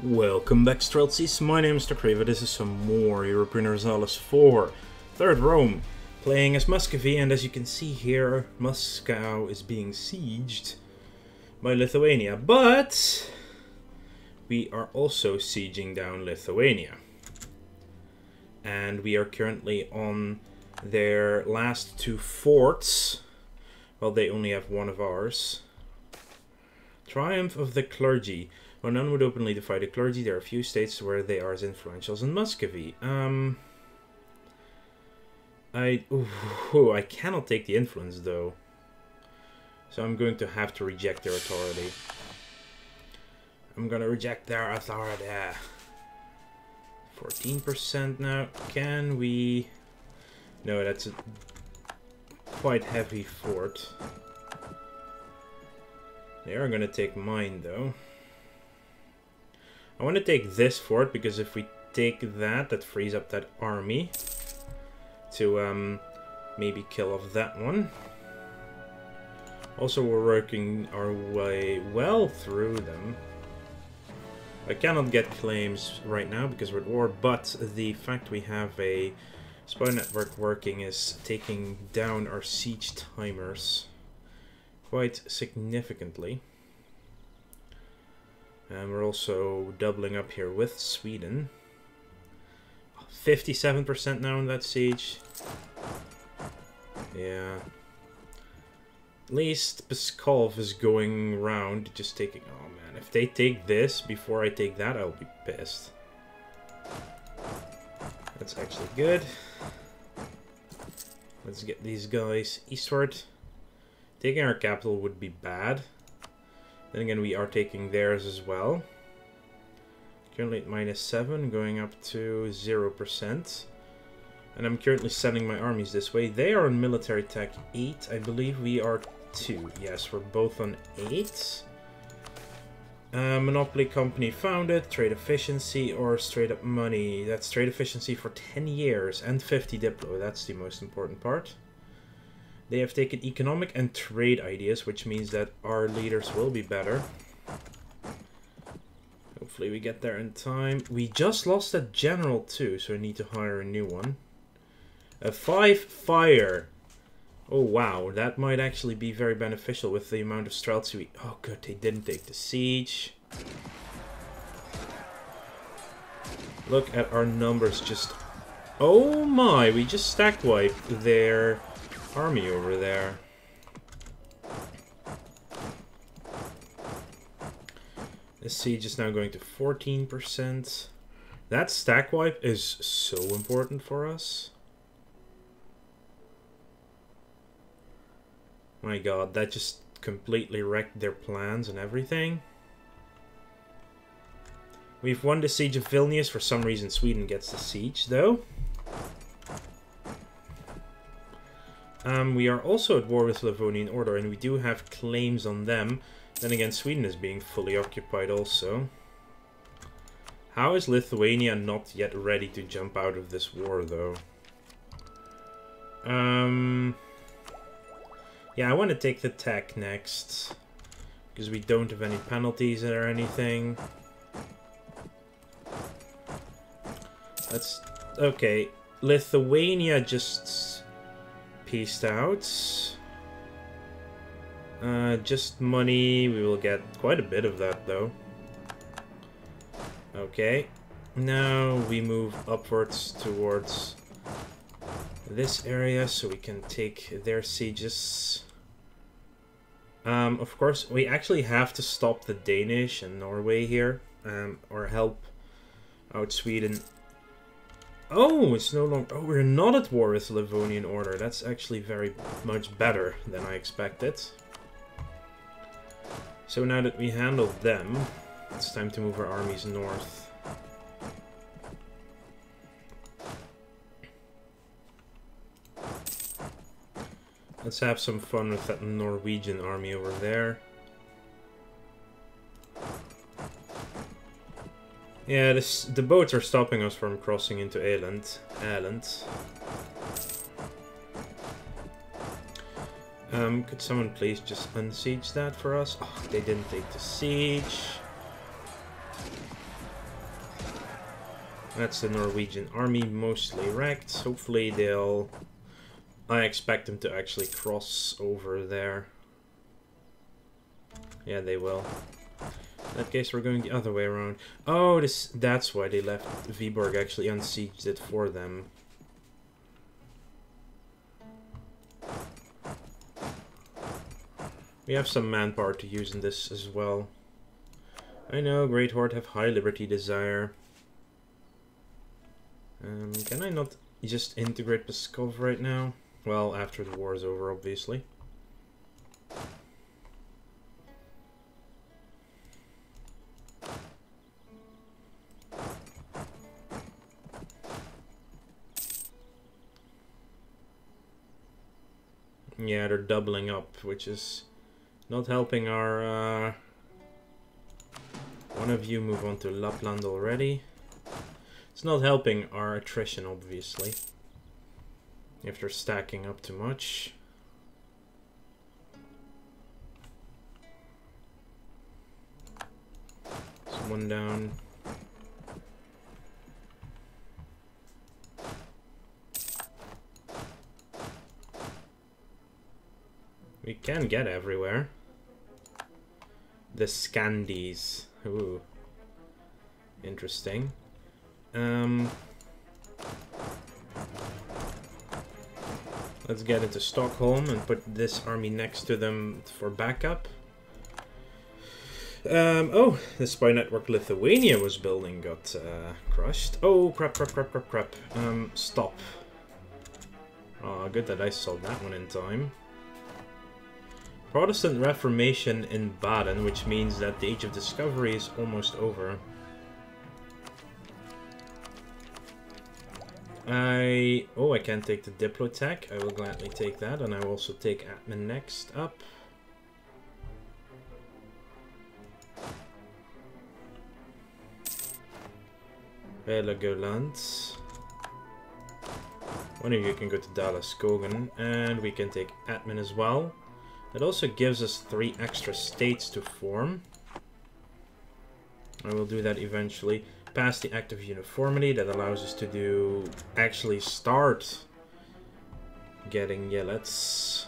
Welcome back, Streltsies. My name is Kraver. This is some more European Rosales 4. Third Rome, playing as Muscovy, and as you can see here, Moscow is being sieged by Lithuania, but we are also sieging down Lithuania. And we are currently on their last two forts. Well, they only have one of ours. Triumph of the clergy. While none would openly defy the clergy, there are a few states where they are as influential as in Muscovy. I cannot take the influence, though. So I'm going to have to reject their authority. I'm going to reject their authority. 14% now. Can we... No, that's a quite heavy fort. They are going to take mine, though. I want to take this fort, because if we take that, that frees up that army to maybe kill off that one. Also, we're working our way well through them. I cannot get claims right now because we're at war, but the fact we have a spy network working is taking down our siege timers quite significantly. And we're also doubling up here with Sweden. 57% now in that siege. Yeah. At least Pskov is going round just taking... Oh man, if they take this before I take that, I'll be pissed. That's actually good. Let's get these guys eastward. Taking our capital would be bad. Then again, we are taking theirs as well. Currently at -7, going up to 0%. And I'm currently sending my armies this way. They are on military tech 8. I believe we are 2. Yes, we're both on 8. Monopoly company founded. Trade efficiency or straight up money. That's trade efficiency for 10 years and 50 diplo. That's the most important part. They have taken economic and trade ideas, which means that our leaders will be better. Hopefully we get there in time. We just lost a general too, so I need to hire a new one. A 5 fire. Oh wow, that might actually be very beneficial with the amount of Streltsy we... Oh good, they didn't take the siege. Look at our numbers just... Oh my, we just stack wiped their army over there. This siege is now going to 14%. That stack wipe is so important for us. My god, that just completely wrecked their plans and everything. We've won the siege of Vilnius. For some reason Sweden gets the siege though. We are also at war with Livonian Order, and we do have claims on them. Then again, Sweden is being fully occupied also. How is Lithuania not yet ready to jump out of this war, though? Yeah, I want to take the tech next, because we don't have any penalties or anything. That's... Okay, Lithuania just... peaced out. Just money. We will get quite a bit of that though. Okay. Now we move upwards towards this area so we can take their sieges. Of course, we actually have to stop the Danish and Norway here, or help out Sweden. Oh, it's no longer... Oh, we're not at war with the Livonian Order. That's actually very much better than I expected. So now that we handled them, it's time to move our armies north. Let's have some fun with that Norwegian army over there. Yeah, the boats are stopping us from crossing into Åland. Could someone please just unsiege that for us? Oh, they didn't take the siege. That's the Norwegian army, mostly wrecked. Hopefully they'll... I expect them to actually cross over there. Yeah, they will. In that case, we're going the other way around. Oh, that's why they left Viborg, actually unsieged it for them. We have some manpower to use in this as well. I know, Great Horde have high liberty desire. Can I not just integrate Muscovy right now? Well, after the war is over, obviously. Yeah, they're doubling up, which is not helping our... One of you move on to Lapland already. It's not helping our attrition, obviously. If they're stacking up too much. One down. We can get everywhere. The Scandies. Ooh. Interesting. Let's get into Stockholm and put this army next to them for backup. Oh, the spy network Lithuania was building got crushed. Oh, crap. Stop. Oh, good that I saw that one in time. Protestant Reformation in Baden, which means that the Age of Discovery is almost over. I can't take the Diplotech. I will gladly take that, and I will also take Admin next up. Helegoland. One of you can go to Dallas Kogan, and we can take Admin as well. It also gives us 3 extra states to form. I will do that eventually. Pass the Act of Uniformity that allows us to actually start getting Yelets.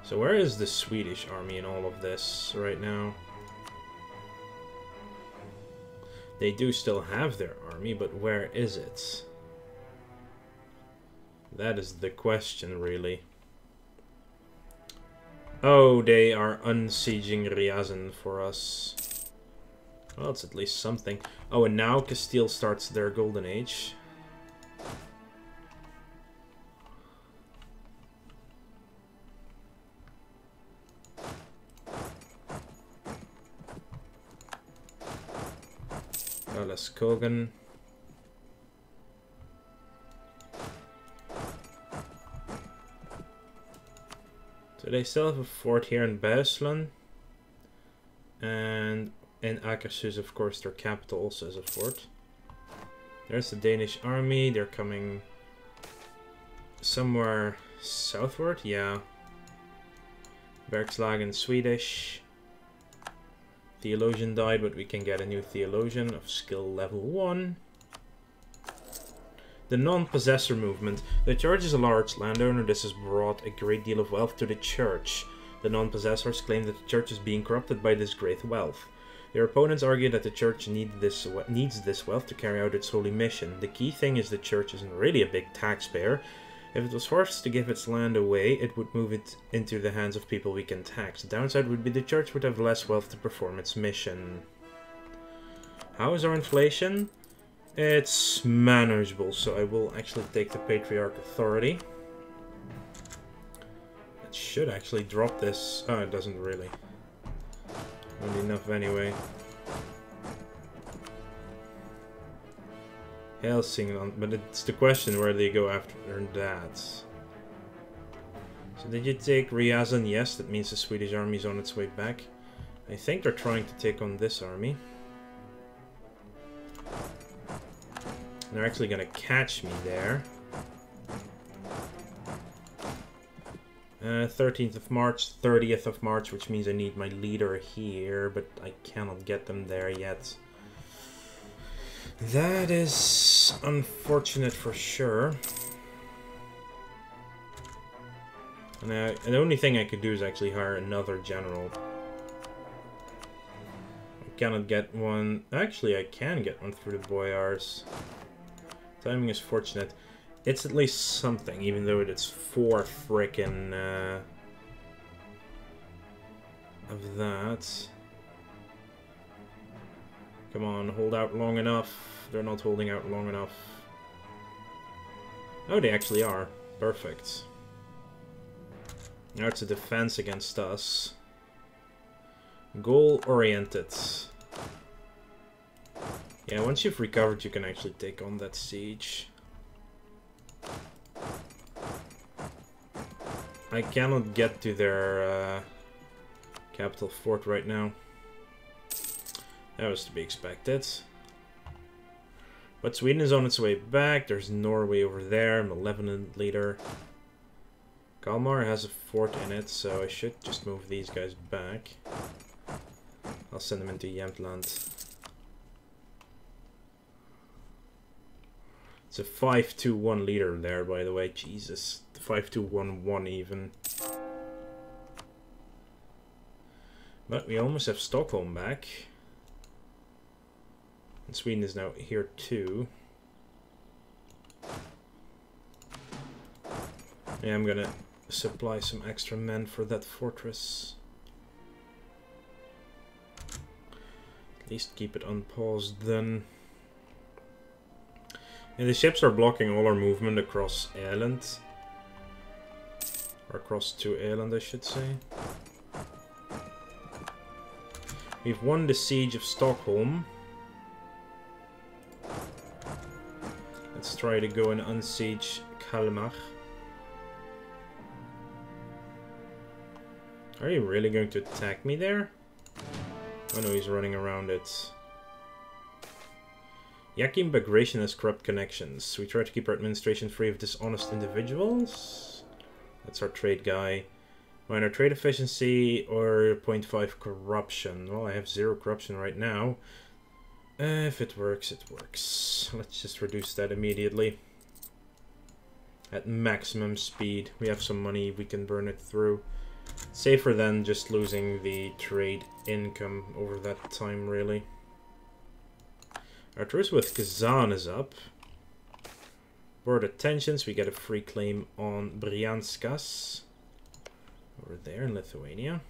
So where is the Swedish army in all of this right now? They do still have their army, but where is it? That is the question, really. Oh, they are unsieging Ryazan for us. Well, it's at least something. Oh, and now Castile starts their golden age. Dallas Kogan. So they still have a fort here in Beslan. And in Akershus, of course, their capital also has a fort. There's the Danish army. They're coming somewhere southward. Yeah. Bergslagen Swedish. Theologian died, but we can get a new Theologian of skill level 1. The non-possessor movement. The church is a large landowner. This has brought a great deal of wealth to the church. The non-possessors claim that the church is being corrupted by this great wealth. Their opponents argue that the church needs this wealth to carry out its holy mission. The key thing is the church isn't really a big taxpayer. If it was forced to give its land away, it would move it into the hands of people we can tax. The downside would be the church would have less wealth to perform its mission. How is our inflation? It's manageable, so I will actually take the Patriarch Authority. It should actually drop this. Oh, it doesn't really. Not enough anyway. Helsingland, but it's the question where they go after that. So did you take Ryazan? Yes, that means the Swedish army is on its way back. I think they're trying to take on this army. They're actually going to catch me there. 13th of March, 30th of March, which means I need my leader here, but I cannot get them there yet. That is unfortunate for sure. And the only thing I could do is actually hire another general. I cannot get one. Actually, I can get one through the boyars. Timing is fortunate. It's at least something, even though it's 4 frickin' of that. Come on, hold out long enough. They're not holding out long enough. Oh, they actually are. Perfect. Now it's a defense against us. Goal-oriented. Yeah, once you've recovered, you can actually take on that siege. I cannot get to their capital fort right now. That was to be expected. But Sweden is on its way back. There's Norway over there, malevolent leader. Kalmar has a fort in it, so I should just move these guys back. I'll send them into Jämtland. It's a 5-2-1 leader there, by the way. Jesus. 5-2-1-1 even. But we almost have Stockholm back. And Sweden is now here too. Yeah, I'm gonna supply some extra men for that fortress. At least keep it unpaused then. And the ships are blocking all our movement across Ireland. Or across to Ireland, I should say. We've won the siege of Stockholm. Let's try to go and unsiege Kalmar. Are you really going to attack me there? Oh no, he's running around it. Yakim Bagration has corrupt connections. We try to keep our administration free of dishonest individuals. That's our trade guy. Minor trade efficiency or 0.5 corruption. Well, I have 0 corruption right now. If it works, it works. Let's just reduce that immediately. At maximum speed. We have some money, we can burn it through. Safer than just losing the trade income over that time, really. Our truce with Kazan is up. Border tensions, we get a free claim on Brianskas. Over there in Lithuania.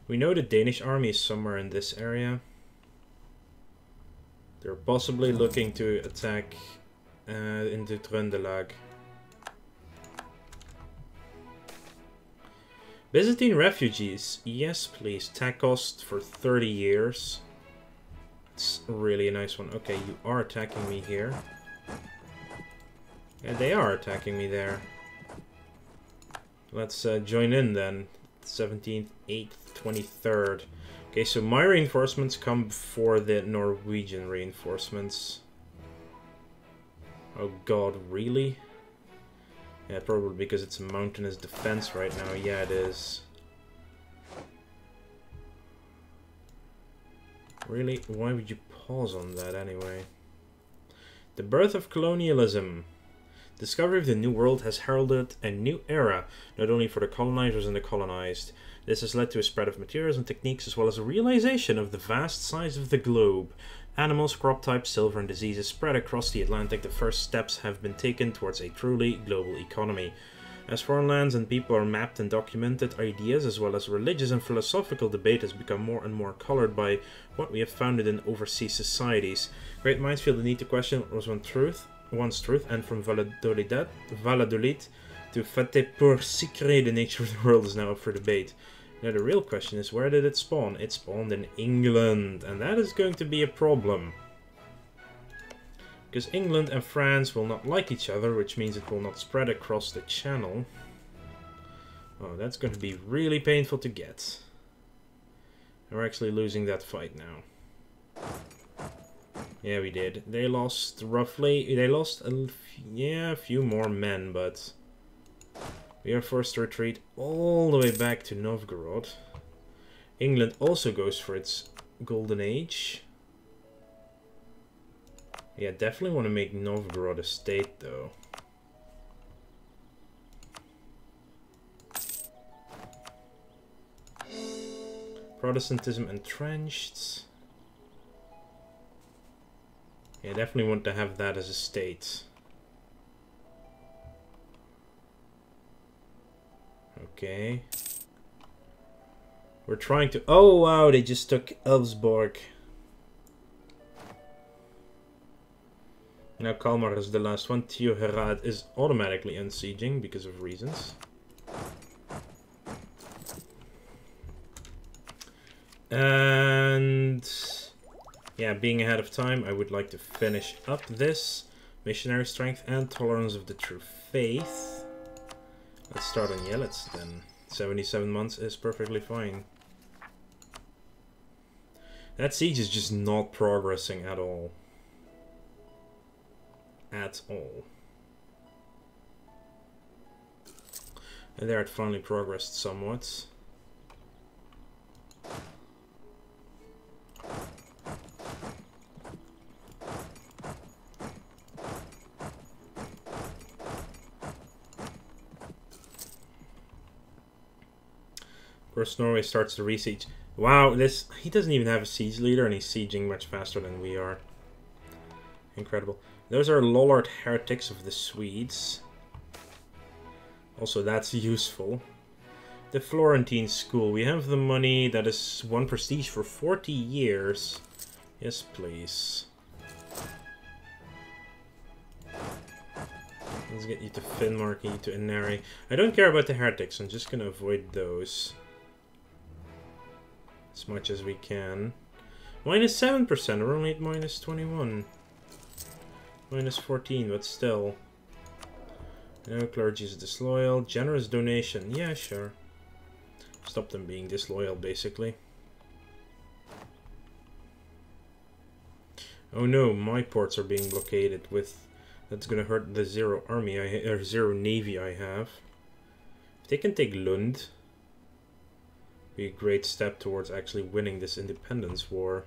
We know the Danish army is somewhere in this area. They're possibly looking to attack into Trøndelag. Byzantine refugees. Yes, please. Tax cost for 30 years. It's really a nice one. Okay, you are attacking me here. Yeah, they are attacking me there. Let's join in then. 17th, 8th, 23rd. Okay, so my reinforcements come before the Norwegian reinforcements. Oh god, really? Yeah, probably because it's a mountainous defense right now. Yeah, it is. Really? Why would you pause on that anyway? The birth of colonialism. Discovery of the New World has heralded a new era, not only for the colonizers and the colonized. This has led to a spread of materials and techniques as well as a realization of the vast size of the globe. Animals, crop types, silver and diseases spread across the Atlantic. The first steps have been taken towards a truly global economy. As foreign lands and people are mapped and documented, ideas as well as religious and philosophical debate has become more and more colored by what we have founded in overseas societies. Great minds feel the need to question what was once truth, and from Valladolid to Fate pour Sicre, the nature of the world is now up for debate. Now the real question is, where did it spawn? It spawned in England, and that is going to be a problem. Because England and France will not like each other, which means it will not spread across the channel. Oh, that's going to be really painful to get. And we're actually losing that fight now. Yeah, we did. They lost roughly... They lost a few more men, but... We are forced to retreat all the way back to Novgorod. England also goes for its golden age. Yeah, definitely want to make Novgorod a state, though. Protestantism entrenched. Yeah, definitely want to have that as a state. Okay. We're trying to... Oh, wow, they just took Elfsborg. Now Kalmar is the last one. Tioherad is automatically unsieging because of reasons. And... yeah, being ahead of time, I would like to finish up this. Missionary strength and tolerance of the true faith. Let's start on Yelets then. 77 months is perfectly fine. That siege is just not progressing at all. At all. And there it finally progressed somewhat. Of course, Norway starts to re-siege. Wow, he doesn't even have a siege leader, and he's sieging much faster than we are. Incredible. Those are Lollard heretics of the Swedes. Also, that's useful. The Florentine school. We have the money. That is 1 prestige for 40 years. Yes, please. Let's get you to Finnmark, you to Inari. I don't care about the heretics. I'm just going to avoid those. As much as we can. Minus 7%. We're only at minus 21. Minus 14, but still. No, clergy is disloyal. Generous donation. Yeah, sure. Stop them being disloyal, basically. Oh no, my ports are being blockaded with... That's gonna hurt the zero army or zero navy I have. If they can take Lund, be a great step towards actually winning this independence war.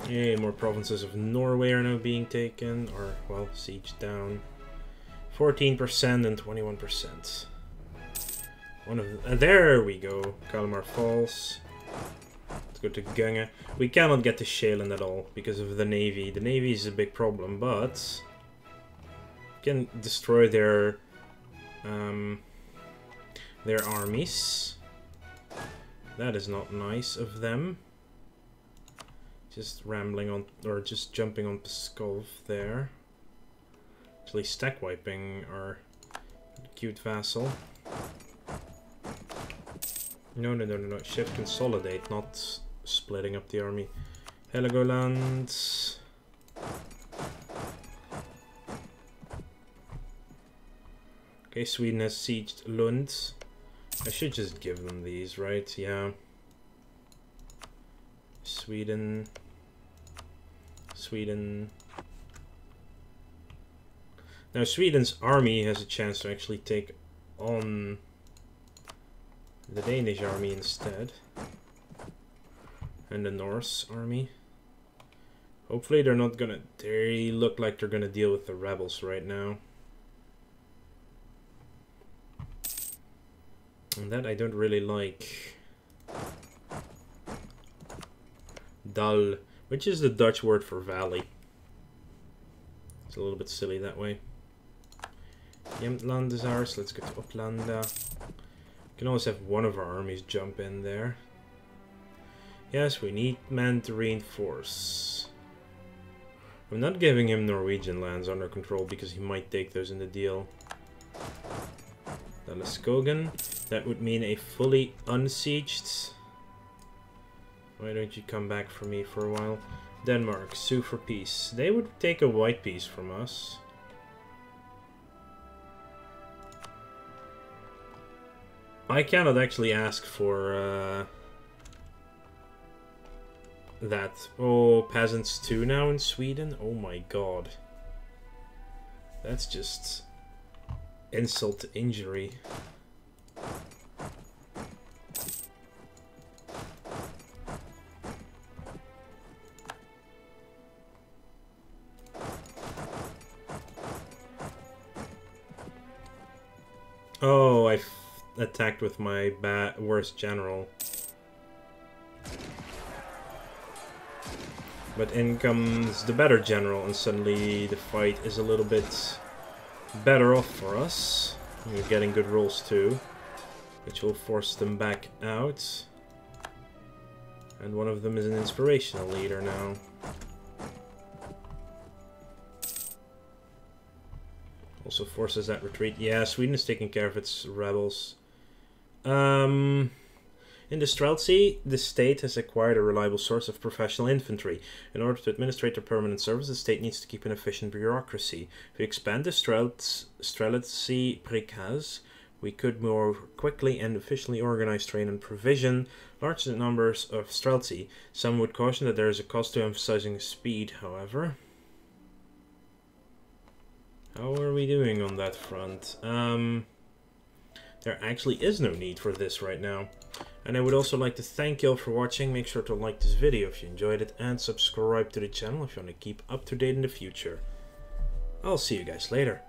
Yay, more provinces of Norway are now being taken, or, well, sieged down. 14% and 21%. There we go. Kalmar Falls. Let's go to Gunge. We cannot get to Shalen at all because of the navy. The navy is a big problem, but we can destroy their armies. That is not nice of them. Just rambling on, or just jumping on Pskov there. Actually stack wiping our cute vassal. No. Shift consolidate, not splitting up the army. Heligoland. Okay, Sweden has sieged Lund. I should just give them these, right? Yeah. Sweden. Now Sweden's army has a chance to actually take on the Danish army instead. And the Norse army. Hopefully they're not gonna... They look like they're gonna deal with the rebels right now. And that I don't really like. Dal, which is the Dutch word for valley. It's a little bit silly that way. Jämtland is ours. Let's go to Upplanda. We can always have one of our armies jump in there. Yes, we need men to reinforce. I'm not giving him Norwegian lands under control because he might take those in the deal. Dalaskogan. That would mean a fully unsieged. Why don't you come back for me for a while? Denmark, sue for peace. They would take a white peace from us. I cannot actually ask for that. Oh, peasants too now in Sweden? Oh my god. That's just insult to injury. Oh, I attacked with my worst general. But in comes the better general, and suddenly the fight is a little bit better off for us. We're getting good rolls too, which will force them back out. And one of them is an inspirational leader now. Also forces that retreat. Yeah, Sweden is taking care of its rebels. In the Streltsy, the state has acquired a reliable source of professional infantry. In order to administrate their permanent service, the state needs to keep an efficient bureaucracy. If we expand the Streltsy prikaz, we could more quickly and efficiently organize, train, and provision large numbers of Streltsy. Some would caution that there is a cost to emphasizing speed, however. How are we doing on that front? There actually is no need for this right now. And I would also like to thank you all for watching. Make sure to like this video if you enjoyed it, and subscribe to the channel if you want to keep up to date in the future. I'll see you guys later.